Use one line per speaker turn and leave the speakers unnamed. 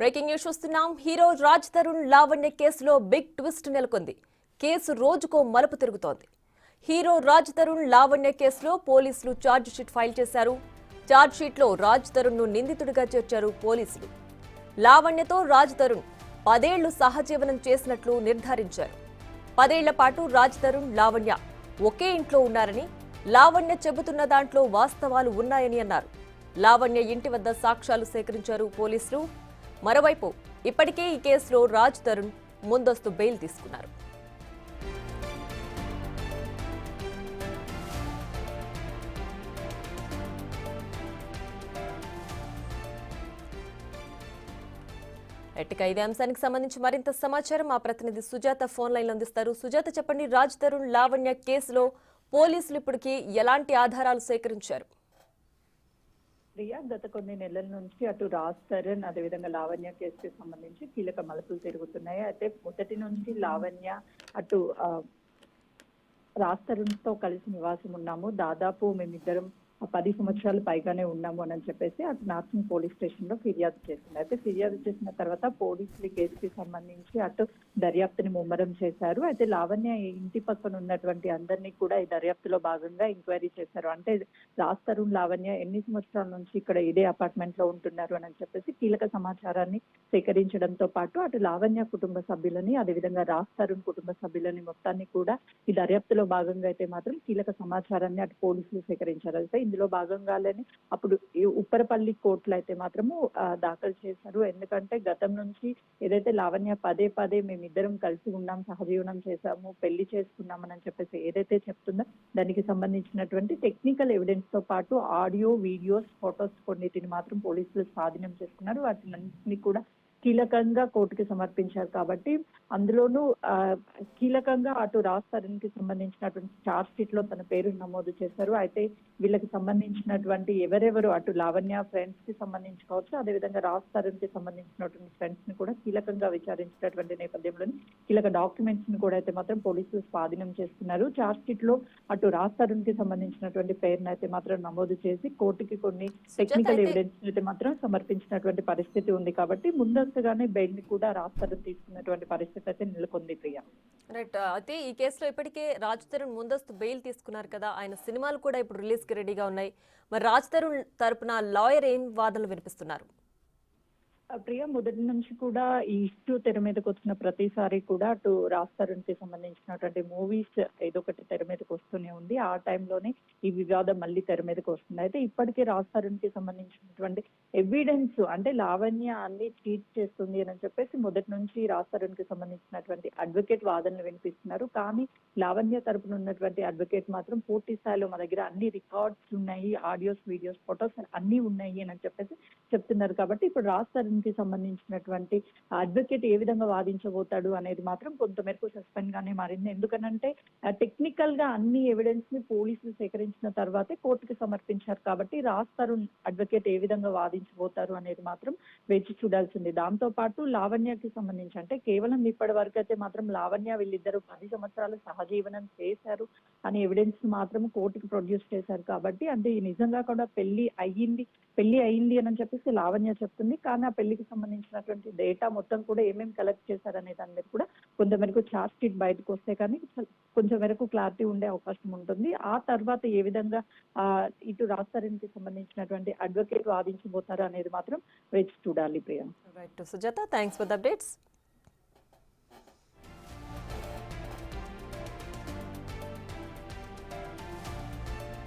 Breaking news చూస్తున్నాం. Hero Raj Tarun Lavanya కేసులో big twist నెలకొంది. కేసు రోజుకో మలుపు తిరుగుతోంది. హీరో రాజ్ తరుణ్ లావణ్య కేసులో పోలీసులు ఛార్జ్ షీట్ ఫైల్ చేశారు. ఛార్జ్ షీట్ లో రాజ్ తరుణ్ ను నిందితుడిగా చేర్చారు పోలీసులు. లావణ్యతో రాజ్ తరుణ్ 10 ఏళ్లు సహజీవనం చేసినట్లు నిర్ధారించారు. 10 ఏళ్ల పాటు రాజ్ తరుణ్, లావణ్య ఒకే ఇంట్లో ఉన్నారని, లావణ్య చెబుతున్న దాంట్లో వాస్తవాలు ఉన్నాయని అన్నారు. లావణ్య ఇంటి వద్ద సాక్ష్యాలు సేకరించారు పోలీసులు. మరోవైపు ఇప్పటికే ఈ కేసులో రాజ్ తరుణ్ ముందస్తు బెయిల్ తీసుకున్నారు. ఇక ఇదే అంశానికి సంబంధించి మరింత సమాచారం మా ప్రతినిధి సుజాత ఫోన్ లైన్ అందిస్తారు. సుజాత, చెప్పండి, రాజ్ తరుణ్ లావణ్య కేసులో పోలీసులు ఇప్పటికీ ఎలాంటి ఆధారాలు సేకరించారు?
ప్రియా, గత కొన్ని నెలల నుంచి అటు రాజ్ తరుణ్ అదేవిధంగా లావణ్య కేసుకి సంబంధించి కీలక మలుపులు తిరుగుతున్నాయి. అయితే మొదటి నుంచి లావణ్య అటు రాజ్ తరుణ్ తో కలిసి నివాసం ఉన్నాము, దాదాపు మేమిద్దరం 10 సంవత్సరాలు పైగానే ఉన్నాము అని చెప్పేసి అటు నార్సింగ్ పోలీస్ స్టేషన్ లో ఫిర్యాదు చేసింది. అయితే ఫిర్యాదు చేసిన తర్వాత పోలీసులు కేసుకి సంబంధించి అటు దర్యాప్తుని ముమ్మరం చేశారు. అయితే లావణ్య ఇంటి పక్కన ఉన్నటువంటి అందరినీ కూడా ఈ దర్యాప్తులో భాగంగా ఎంక్వైరీ చేశారు. అంటే రాజ్ తరుణ్, లావణ్య ఎన్ని సంవత్సరాల నుంచి ఇక్కడ ఇదే అపార్ట్మెంట్ లో ఉంటున్నారు అని చెప్పేసి కీలక సమాచారాన్ని సేకరించడంతో పాటు అటు లావణ్య కుటుంబ సభ్యులని అదేవిధంగా రాజ్ తరుణ్ కుటుంబ సభ్యులని మొత్తాన్ని కూడా ఈ దర్యాప్తులో భాగంగా అయితే మాత్రం కీలక సమాచారాన్ని అటు పోలీసులు సేకరించారు. అయితే ఇందులో భాగంగానే అప్పుడు ఉప్పరపల్లి కోర్టులో అయితే మాత్రము దాఖలు చేశారు. ఎందుకంటే గతం నుంచి ఏదైతే లావణ్య పదే పదే మేమిద్దరం కలిసి ఉన్నాం, సహజీవనం చేశాము, పెళ్లి చేసుకున్నామని చెప్పేసి ఏదైతే చెప్తుందో దానికి సంబంధించినటువంటి టెక్నికల్ ఎవిడెన్స్ తో పాటు ఆడియో, వీడియోస్, ఫొటోస్ కొన్నిటిని మాత్రం పోలీసులు స్వాధీనం చేసుకున్నారు. వాటిని కూడా కీలకంగా కోర్టుకి సమర్పించారు. కాబట్టి అందులోనూ కీలకంగా అటు రాజ్ తరుణ్ కి సంబంధించినటువంటి ఛార్జ్ షీట్ లో తన పేరు నమోదు చేశారు. అయితే వీళ్ళకి సంబంధించినటువంటి ఎవరెవరు అటు లావణ్య ఫ్రెండ్స్ కి సంబంధించి కావచ్చు, అదేవిధంగా రాజ్ తరుణ్ కి సంబంధించినటువంటి ఫ్రెండ్స్ ని కూడా కీలకంగా విచారించినటువంటి నేపథ్యంలో కీలక డాక్యుమెంట్స్ ని కూడా అయితే మాత్రం పోలీసులు స్వాధీనం చేసుకున్నారు. ఛార్జ్ షీట్ లో అటు రాజ్ తరుణ్ కి సంబంధించినటువంటి పేరును అయితే మాత్రం నమోదు చేసి కోర్టుకి కొన్ని టెక్నికల్ ఎవిడెన్స్ అయితే మాత్రం సమర్పించినటువంటి పరిస్థితి ఉంది. కాబట్టి ముందస్తుగానే బెయిల్ ని కూడా రాజ్ తరుణ్ తీసుకున్నటువంటి పరిస్థితి అయితే నెలకొంది. ప్రియా,
రైట్. అయితే ఈ కేసులో ఇప్పటికే రాజ్ తరుణ్ ముందస్తు బెయిల్ తీసుకున్నారు కదా, ఆయన సినిమాలు కూడా ఇప్పుడు రిలీజ్ కి రెడీగా ఉన్నాయి. మరి రాజ్ తరుణ్ తరపున లాయర్ ఏం వాదనలు వినిపిస్తున్నారు?
ప్రియ, మొదటి నుంచి కూడా ఈ ఇష్యూ తెర మీదకి వచ్చిన ప్రతిసారి కూడా అటు రాజ్ తరుణ్ కి సంబంధించినటువంటి మూవీస్ ఏదో ఒకటి తెర మీదకి వస్తూనే ఉంది. ఆ టైంలోనే ఈ వివాదం మళ్ళీ తెర మీదకి వస్తుంది. అయితే ఇప్పటికే రాజ్ తరుణ్ కి సంబంధించినటువంటి ఎవిడెన్స్ అంటే లావణ్య అన్ని చీట్ చేస్తుంది అని చెప్పేసి మొదటి నుంచి రాజ్ తరుణ్ కి సంబంధించినటువంటి అడ్వకేట్ వాదనలు వినిపిస్తున్నారు. కానీ లావణ్య తరపున ఉన్నటువంటి అడ్వకేట్ మాత్రం పూర్తి స్థాయిలో మా దగ్గర అన్ని రికార్డ్స్ ఉన్నాయి, ఆడియోస్, వీడియోస్, ఫొటోస్ అన్ని ఉన్నాయి అని చెప్పేసి చెప్తున్నారు. కాబట్టి ఇప్పుడు రాజ్ తరుణ్ కి సంబంధించినటువంటి అడ్వకేట్ ఏ విధంగా వాదించబోతాడు అనేది మాత్రం కొంతమేరకు సస్పెండ్ గానే మారింది. ఎందుకనంటే టెక్నికల్ గా అన్ని ఎవిడెన్స్ ని పోలీసులు సేకరించిన తర్వాతే కోర్టుకి సమర్పించారు. కాబట్టి రాజ్ తరుణ్ అడ్వకేట్ ఏ విధంగా వాదించబోతారు అనేది మాత్రం వేచి చూడాల్సింది. దాంతో పాటు లావణ్యకి సంబంధించి అంటే కేవలం ఇప్పటి వరకు అయితే మాత్రం లావణ్య వీళ్ళిద్దరూ 10 సంవత్సరాలు సహజీవనం చేశారు అనే ఎవిడెన్స్ మాత్రం కోర్టుకి ప్రొడ్యూస్ చేశారు. కాబట్టి అంటే నిజంగా కూడా పెళ్లి అయ్యింది అని చెప్పేసి లావణ్య చెప్తుంది. కానీ ఆ పెళ్లికి సంబంధించినటువంటి డేటా మొత్తం కూడా ఏమేమి కలెక్ట్ చేశారనే దాని మీద కూడా కొంతమేరకు ఛార్జ్ షీట్ బయటకు వస్తే కానీ కొంచెం మేరకు క్లారిటీ ఉండే అవకాశం ఉంటుంది. ఆ తర్వాత ఏ విధంగా ఇటు రాజ్ తరుణ్ కి సంబంధించినటువంటి అడ్వకేట్ వాదించబోతారు అనేది మాత్రం వేచి చూడాలి. Priya,
right Sujatha, thanks for the updates.